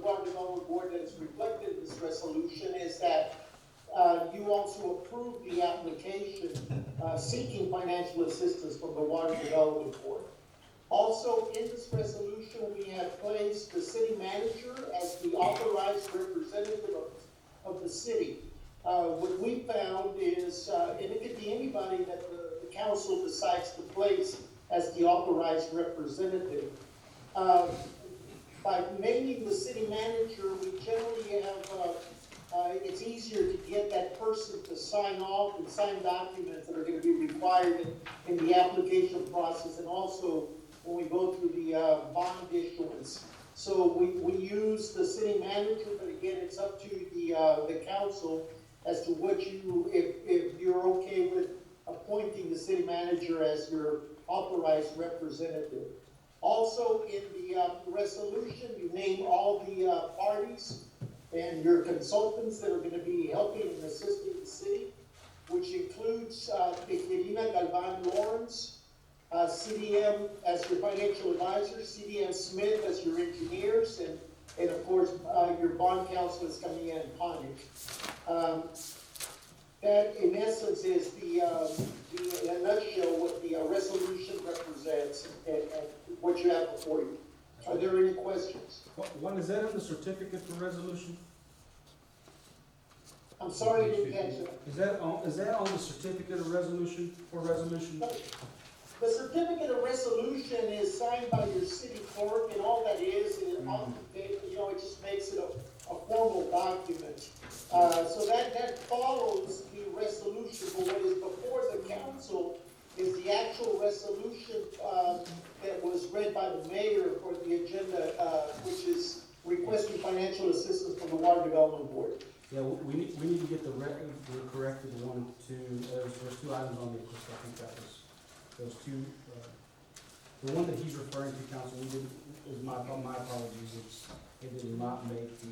Water Development Board that is reflected in this resolution is that you also approved the application seeking financial assistance from the Water Development Board. Also, in this resolution, we have placed the city manager as the authorized representative of the city. What we found is, and it could be anybody that the council decides to place as the authorized representative. By naming the city manager, we generally have, it's easier to get that person to sign off and sign documents that are going to be required in the application process, and also when we go through the bond issuance. So we use the city manager, but again, it's up to the council as to what if you're okay with appointing the city manager as your authorized representative. Also, in the resolution, you name all the parties and your consultants that are going to be helping and assisting the city, which includes Tejerina Galvan Lawrence, CDM as your financial advisor, CDM Smith as your engineers, and of course, your bond counsel is coming in Ponick. That, in essence, is in a nutshell, what the resolution represents and what you have before you. Are there any questions? One, is that in the certificate for resolution? I'm sorry I didn't catch that. Is that on the certificate of resolution, for resolution? The certificate of resolution is signed by your city clerk, and all that is, it just makes it a formal document. So that follows the resolution, but what is before the council is the actual resolution that was read by the mayor for the agenda, which is requesting financial assistance from the Water Development Board. Yeah, we need to get the corrected one, there's two items on the list, I think that was, those two, the one that he's referring to, council, is my apologies, it did not make the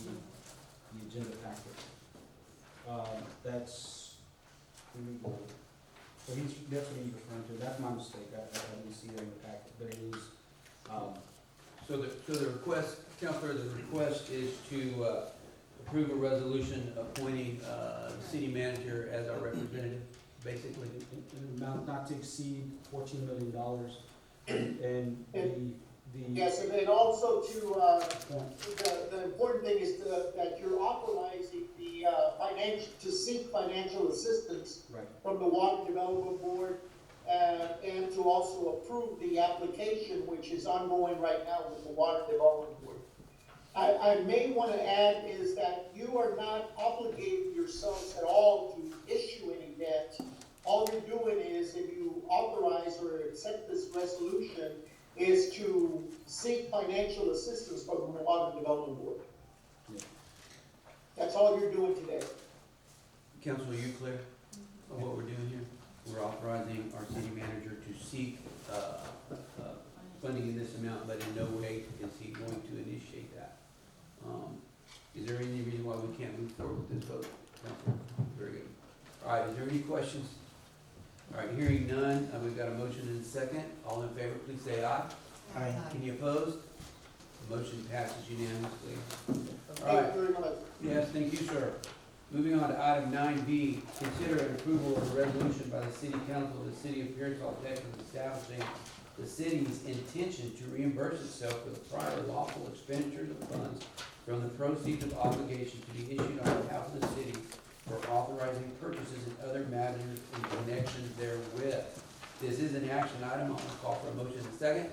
agenda packet. That's what he's referring to, that's my mistake, I didn't see it in the packet, but it is, So the request, Counselor, the request is to approve a resolution appointing the city manager as our representative, basically. an amount not to exceed $14 million, and Yes, and then also point. the important thing is that you're authorizing the to seek financial assistance Right. from the Water Development Board, and to also approve the application, which is ongoing right now with the Water Development Board. I may want to add is that you are not obligating yourselves at all to issue any debt. All you're doing is, if you authorize or accept this resolution, is to seek financial assistance from the Water Development Board. Yeah. That's all you're doing today. Counsel, are you clear on what we're doing here? We're authorizing our city manager to seek funding in this amount, but in no way is he going to initiate that. Is there any reason why we can't move forward with this vote, Counsel? Very good. All right, is there any questions? All right, hearing none, we've got a motion and a second. All in favor, please say aye. Aye. Any opposed? The motion passes unanimously. All Thank right. you very much. Yes, thank you, sir. Moving on to item 9B, consider an approval of a resolution by the City Council of the City of Pearsall, Texas, establishing the city's intention to reimburse itself for the prior lawful expenditures of funds from the proceeds of obligation to be issued on behalf of the city for authorizing purchases and other matters in connection therewith. This is an action item. I'm going to call for a motion in a second.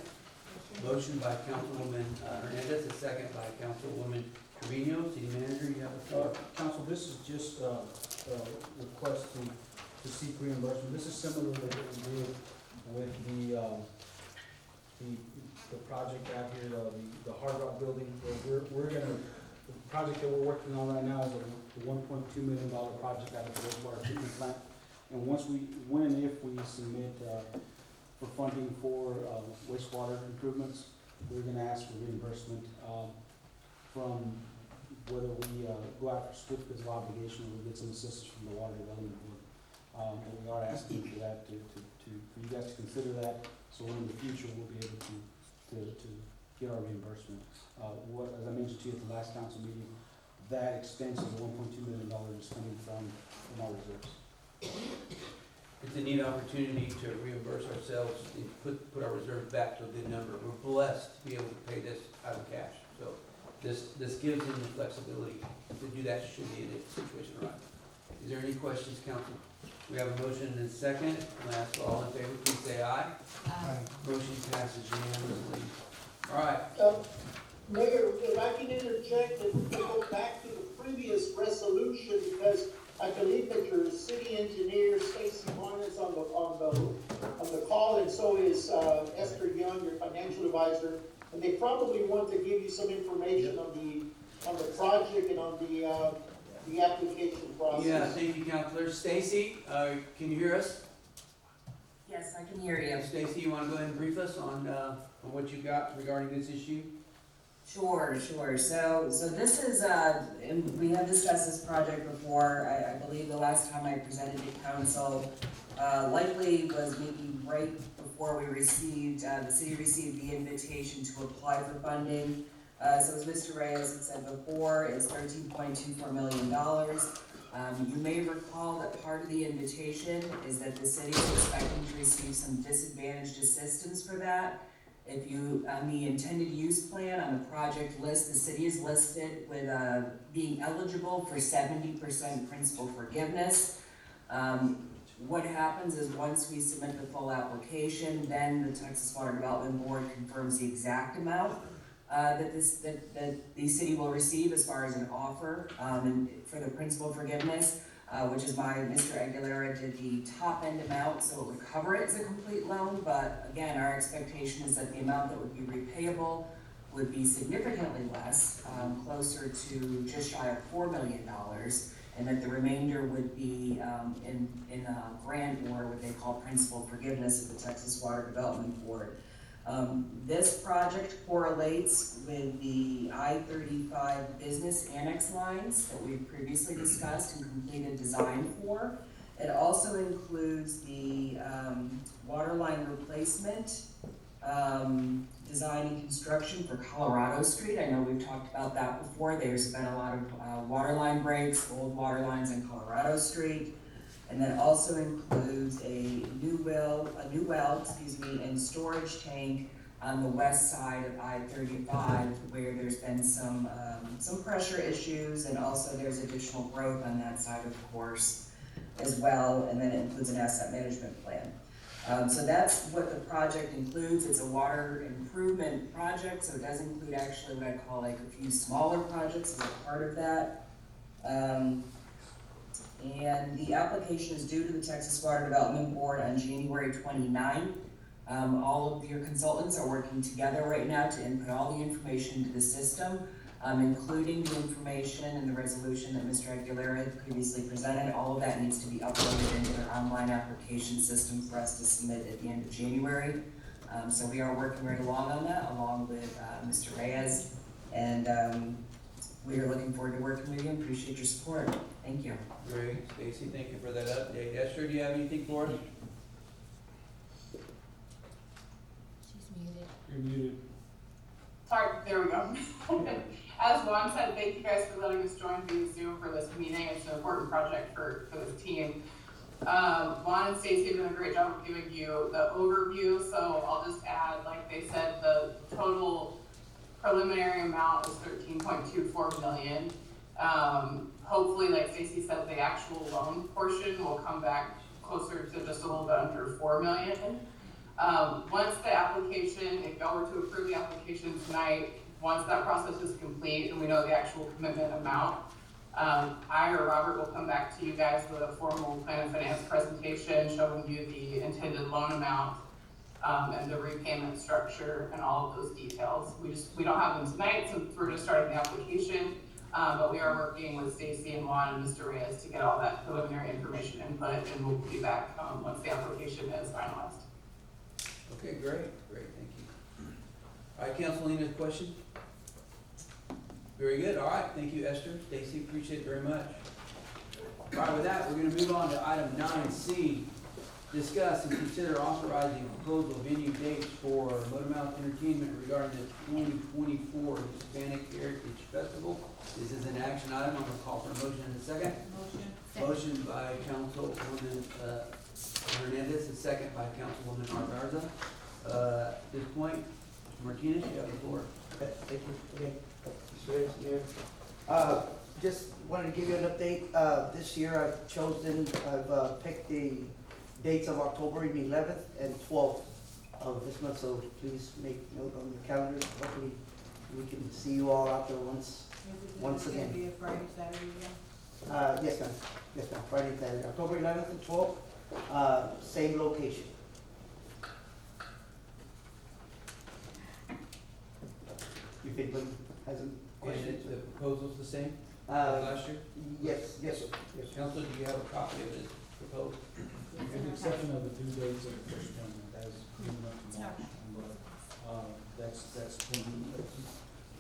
Motion by Councilwoman Hernandez, a second by Councilwoman Trevino. City Manager, you have the floor. Council, this is just a request to seek reimbursement. This is similar to what we did with the project out here, the Hard Rock building. We're gonna, the project that we're working on right now is a $1.2 million project out of the wastewater treatment plant. And when and if we submit for funding for wastewater improvements, we're gonna ask for reimbursement from whether we go after certificates of obligation or we get some assistance from the Water Development Board. And we are asking for that for you guys to consider that, so in the future we'll be able to get our reimbursement. As I mentioned to you at the last council meeting, that expense of $1.2 million is coming from our reserves. It's a neat opportunity to reimburse ourselves and put our reserves back to a good number. We're blessed to be able to pay this out of cash. So this gives them the flexibility to do that should the situation arise. Is there any questions, council? We have a motion and a second. I'll ask all in favor, please say aye. Motion passes unanimously. All right. Mayor, if I can interject and go back to the previous resolution, because I believe that your city engineer, Stacy Vaughn, is on the call, and so is Esther Young, your financial advisor, and they probably want to give you some information on the project and on the application process. Yeah, thank you, Counselor. Stacy, can you hear us? Yes, I can hear you. Stacy, you want to go ahead and brief us on what you got regarding this issue? Sure. So this is, and we have discussed this project before. I believe the last time I presented to council, likely was maybe right before we received, the city received the invitation to apply for funding. So as Mr. Reyes had said before, it's $13.24 million. You may recall that part of the invitation is that the city is expecting to receive some disadvantaged assistance for that. If you, on the intended use plan on the project list, the city is listed with being eligible for 70% principal forgiveness. What happens is once we submit the full application, then the Texas Water Development Board confirms the exact amount that the city will receive as far as an offer and for the principal forgiveness, which is Mr. Aguilera did the top end amount, so it would cover it as a complete loan. But again, our expectation is that the amount that would be repayable would be significantly less, closer to just shy of $4 million, and that the remainder would be in a grant or what they call principal forgiveness of the Texas Water Development Board. This project correlates with the I-35 business annex lines that we've previously discussed and completed design for. It also includes the water line replacement, design and construction for Colorado Street. I know we've talked about that before. There's been a lot of water line breaks, old water lines on Colorado Street. And that also includes a new well, and storage tank on the west side of I-35, where there's been some pressure issues, and also there's additional growth on that side, of course, as well. And then it includes an asset management plan. So that's what the project includes. It's a water improvement project, so it does include actually what I call like a few smaller projects as a part of that. And the application is due to the Texas Water Development Board on January 29. All of your consultants are working together right now to input all the information into the system, including the information and the resolution that Mr. Aguilera had previously presented. All of that needs to be uploaded into their online application system for us to submit at the end of January. So we are working right along on that, along with Mr. Reyes, and we are looking forward to working with you and appreciate your support. Thank you. Great, Stacy, thank you for that update. Esther, do you have anything for us? She's muted. You're muted. Sorry, there we go. As Juan said, thank you guys for letting us join via Zoom for this meeting. It's an important project for this team. Juan and Stacy have done a great job of giving you the overview, so I'll just add, like they said, the total preliminary amount is $13.24 million. Hopefully, like Stacy said, the actual loan portion will come back closer to just a little bit under $4 million. Once the application, if y'all were to approve the application tonight, once that process is complete and we know the actual commitment amount, I or Robert will come back to you guys with a formal plan of finance presentation showing you the intended loan amount, and the repayment structure and all of those details. We don't have them tonight since we're just starting the application, but we are working with Stacy and Juan and Mr. Reyes to get all that preliminary information input, and we'll be back once the application is finalized. Okay, great, thank you. All right, Council, any other question? Very good, all right, thank you, Esther, Stacy, appreciate it very much. All right, with that, we're gonna move on to item 9C. discuss and consider authorizing proposal venue dates for Motormouth Entertainment regarding the 2024 Hispanic Heritage Festival. This is an action item. I'm gonna call for a motion in a second. Motion by Councilwoman Hernandez, a second by Councilwoman Garza. At this point, Mr. Martinez, you have the floor. Okay, thank you. Okay, Mr. Reyes, Mayor. Just wanted to give you an update. This year I've picked the dates of October 11th and 12th of this month, so please make note on your calendars. Hopefully we can see you all out there once again. Be a Friday, Saturday, Yes, ma'am. Yes, ma'am. Friday and Saturday, October 11th and 12th, same location. If anybody has any And questions. the proposal's the same as Uh, last year? yes, yes, sir. Yes, sir. Council, do you have a copy of this proposal? With the exception of the due dates of the first one, that is pretty much March. But, that's when,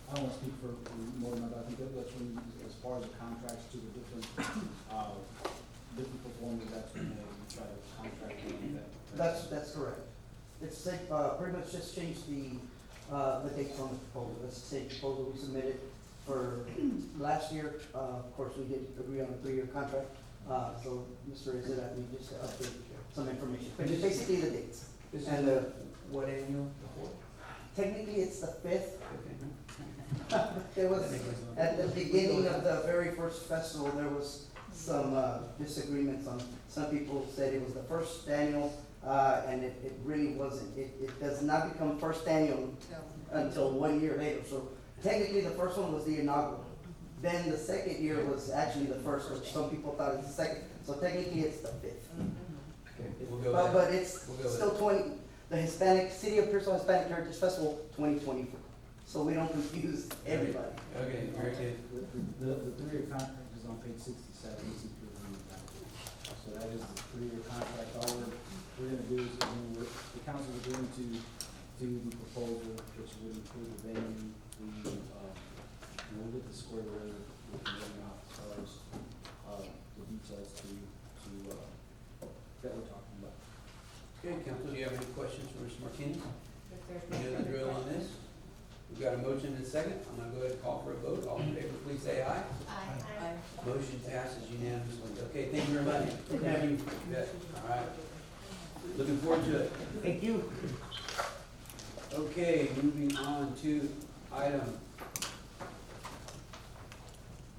I don't wanna speak for more than that, I think that's when, as far as the contracts to the different performers, that's when they try to contract with that. That's correct. It's pretty much just changed the dates on the proposal. That's the same proposal we submitted for last year. Of course, we did agree on a 3-year contract. So Mr. Izza, we just update some information, but it's basically the dates. This is And, what annual? The fourth? Technically, it's the 5th. Okay. There was, at the beginning of the very first festival, there was some disagreements on, some people said it was the first annual, and it really wasn't. It does not become first annual until 1 year later. So technically, the first one was the inaugural. Then the second year was actually the first, which some people thought it was the second. So technically, it's the 5th. Okay, we'll go with that. But it's We'll go with still the City of Pearsall Hispanic Heritage Festival 2024. So we don't confuse everybody. Okay, very good. The 3-year contract is on page 67, you see through the review package. So that is the 3-year contract. All we're gonna do is, the council is going to do the proposal, which would include the venue, we'll get the square root, with the laying out as far as, the details that we're talking about. Okay, council, do you have any questions for Mr. Martinez? Saturday. You know the drill on this? We've got a motion and a second. I'm gonna go ahead and call for a vote. All in favor, please say aye. Aye. Motion passes unanimously. Okay, thank you very much. Thank you. Bet. All right. Looking forward to it. Thank you. Okay, moving on to item,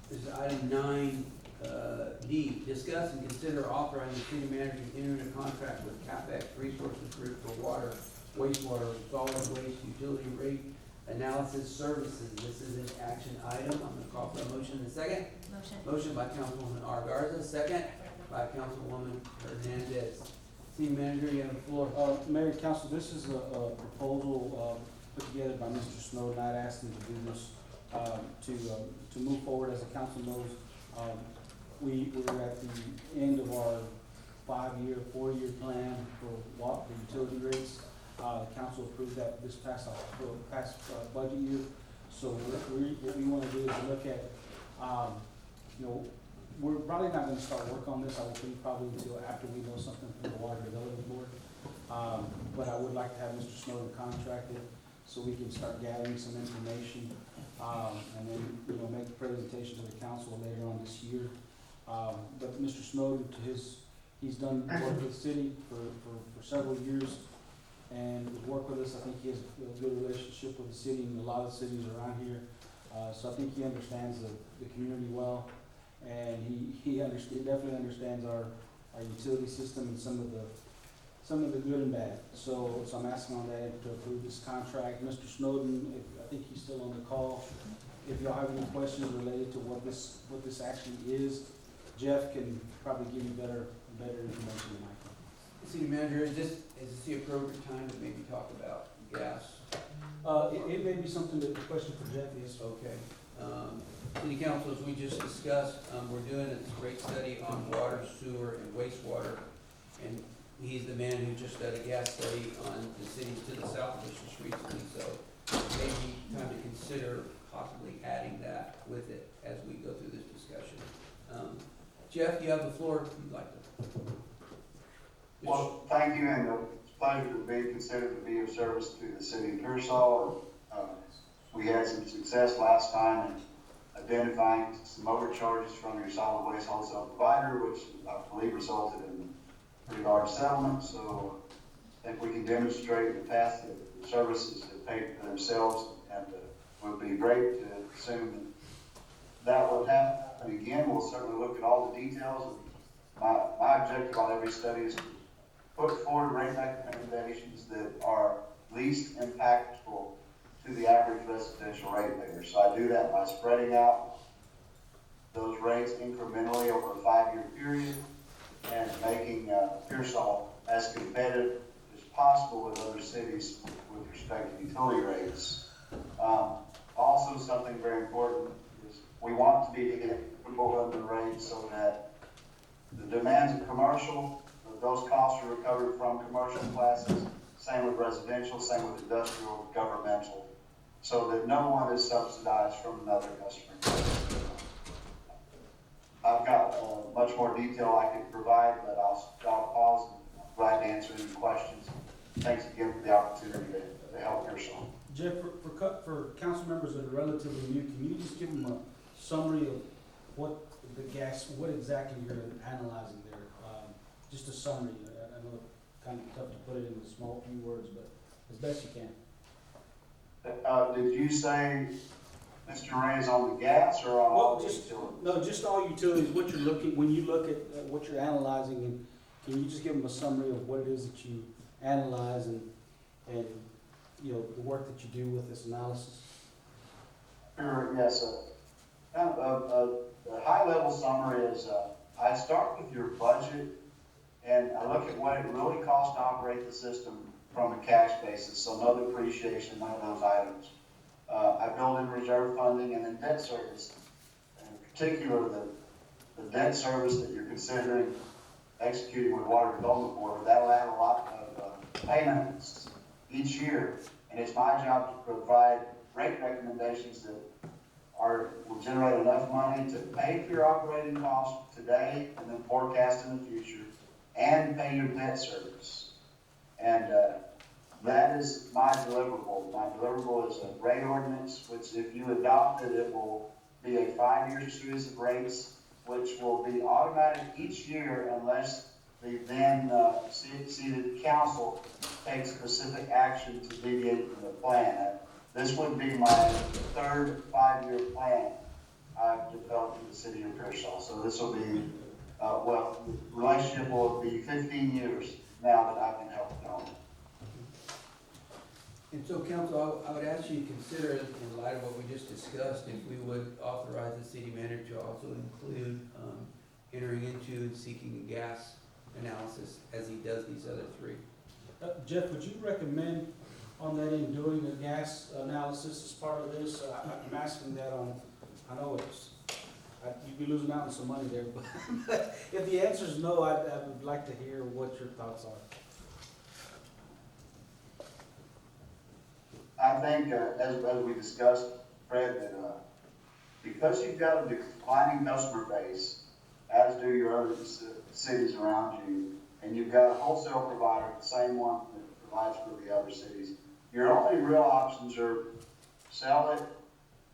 this is item 9D. Discuss and consider authorizing the city manager to enter into contract with CapEx Resources Group for water, wastewater, solid waste, utility rate analysis services. This is an action item. I'm gonna call for a motion in a second. Motion. Motion by Councilwoman Garza, second by Councilwoman Hernandez. City manager, you have the floor. Mayor and council, this is a proposal, put together by Mr. Snowden. I asked him to do this, to move forward. As the council knows, we're at the end of our 4-year plan for water, the utility rates. The council approved that this past budget year. So what we wanna do is look at, we're probably not gonna start work on this, I would think probably until after we know something from the Water Development Board. But I would like to have Mr. Snowden contracted, so we can start gathering some information, and then, make the presentation to the council later on this year. But Mr. Snowden, he's done work with the city for several years, and has worked with us. I think he has a good relationship with the city and a lot of cities around here. So I think he understands the community well, and he definitely understands our utility system and some of the good and bad. So I'm asking on that to approve this contract. Mr. Snowden, I think he's still on the call. If y'all have any questions related to what this actually is, Jeff can probably give you better information than I can. City manager, is this the appropriate time to maybe talk about gas? It may be something that the question for Jeff is. Okay. City council, as we just discussed, we're doing a great study on water, sewer, and wastewater. And he's the man who just did a gas study on the cities to the south of us just recently. So maybe time to consider possibly adding that with it as we go through this discussion. Jeff, you have the floor if you'd like to. Well, thank you, and it's a pleasure to be considered to be of service to the city of Pearsall. We had some success last time in identifying some overcharges from your solid waste wholesale provider, which I believe resulted in a pretty large settlement. So I think we can demonstrate in the past that the services have paid for themselves, and it would be great to assume that would happen again. We'll certainly look at all the details. My objective on every study is to put forward rate recommendations that are least impactful to the average residential ratepayer. So I do that by spreading out those rates incrementally over a 5-year period and making Pearsall as competitive as possible with other cities with respect to utility rates. Also, something very important is we want to be equitable under rates so that the demands of commercial, those costs are recovered from commercial classes, same with residential, same with industrial, governmental, so that no one is subsidized from another customer. I've got much more detail I could provide, but I'll pause and I'm glad to answer any questions. Thanks again for the opportunity to help Pearsall. Jeff, for council members that are relatively new, can you just give them a summary of what exactly you're analyzing there? Just a summary. I know it's kind of tough to put it into small few words, but as best you can. Did you say, Mr. Reyes, on the gas or on all the Just, utilities? no, just all utilities, what you're looking, when you look at what you're analyzing, and can you just give them a summary of what it is that you analyze and you know, the work that you do with this analysis? Sure, yes. A high-level summary is, I start with your budget, and I look at what it really costs to operate the system from a cash basis, so no depreciation, none of those items. I build in reserve funding and then debt service. In particular, the debt service that you're considering executing with Water Development Board, that'll add a lot of payments each year. And it's my job to provide rate recommendations that will generate enough money to pay for your operating costs today and then forecast in the future and pay your debt service. And that is my deliverable. My deliverable is a rate ordinance, which if you adopt it, it will be a 5-year series of rates, which will be automatic each year unless the then seated council takes specific action to deviate from the plan. This would be my third 5-year plan I've developed in the city of Pearsall. So this will be, the relationship will be 15 years now that I can help it on. And so, council, I would ask you to consider, in light of what we just discussed, if we would authorize the city manager to also include entering into and seeking a gas analysis as he does these other three. Jeff, would you recommend on that end doing a gas analysis as part of this? I'm asking that I know you'd be losing out on some money there, but if the answer is no, I would like to hear what your thoughts are. I think, as we discussed, Fred, that because you've got a declining customer base, as do your other cities around you, and you've got a wholesale provider, the same one that provides for the other cities, your only real options are sell it,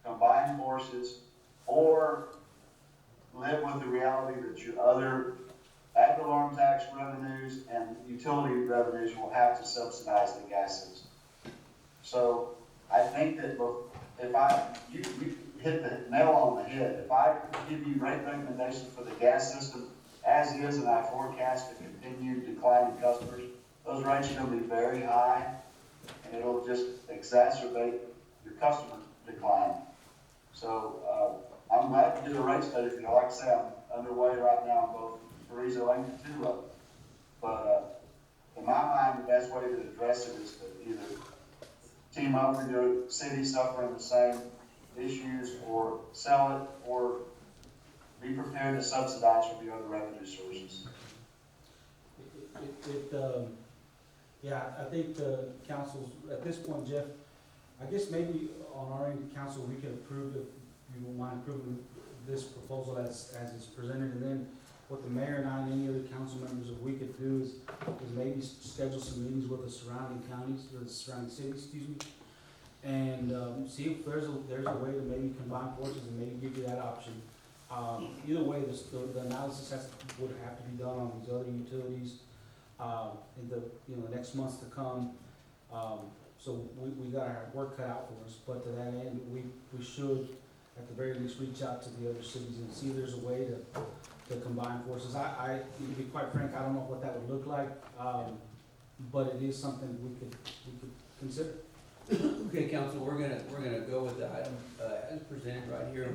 combine forces, or live with the reality that your other ad valorem tax revenues and utility revenues will have to subsidize the gas system. So I think that if you hit the nail on the head, if I give you rate recommendations for the gas system as is, and I forecast a continued decline in customers, those rates are going to be very high, and it'll just exacerbate your customer decline. So I'm glad to do the rate study. Like I say, I'm underway right now on both Carrizo and Cotulla. But in my mind, the best way to address it is to either team up with your city suffering the same issues, or sell it, or be prepared to subsidize from the other revenue sources. Yeah, I think the council's, at this point, Jeff, I guess maybe on our end, council, we could approve, if you don't mind approving this proposal as is presented, and then what the mayor and I and any other council members, if we could do is maybe schedule some meetings with the surrounding counties, or the surrounding cities, excuse me, and, see if there's a way to maybe combine forces and maybe give you that option. Either way, the analysis would have to be done on these other utilities, in the, the next months to come. So we got our work cut out for us, but to that end, we should, at the very least, reach out to the other cities and see if there's a way to combine forces. To be quite frank, I don't know what that would look like, but it is something we could consider. Okay, council, we're gonna go with the item, as presented right here.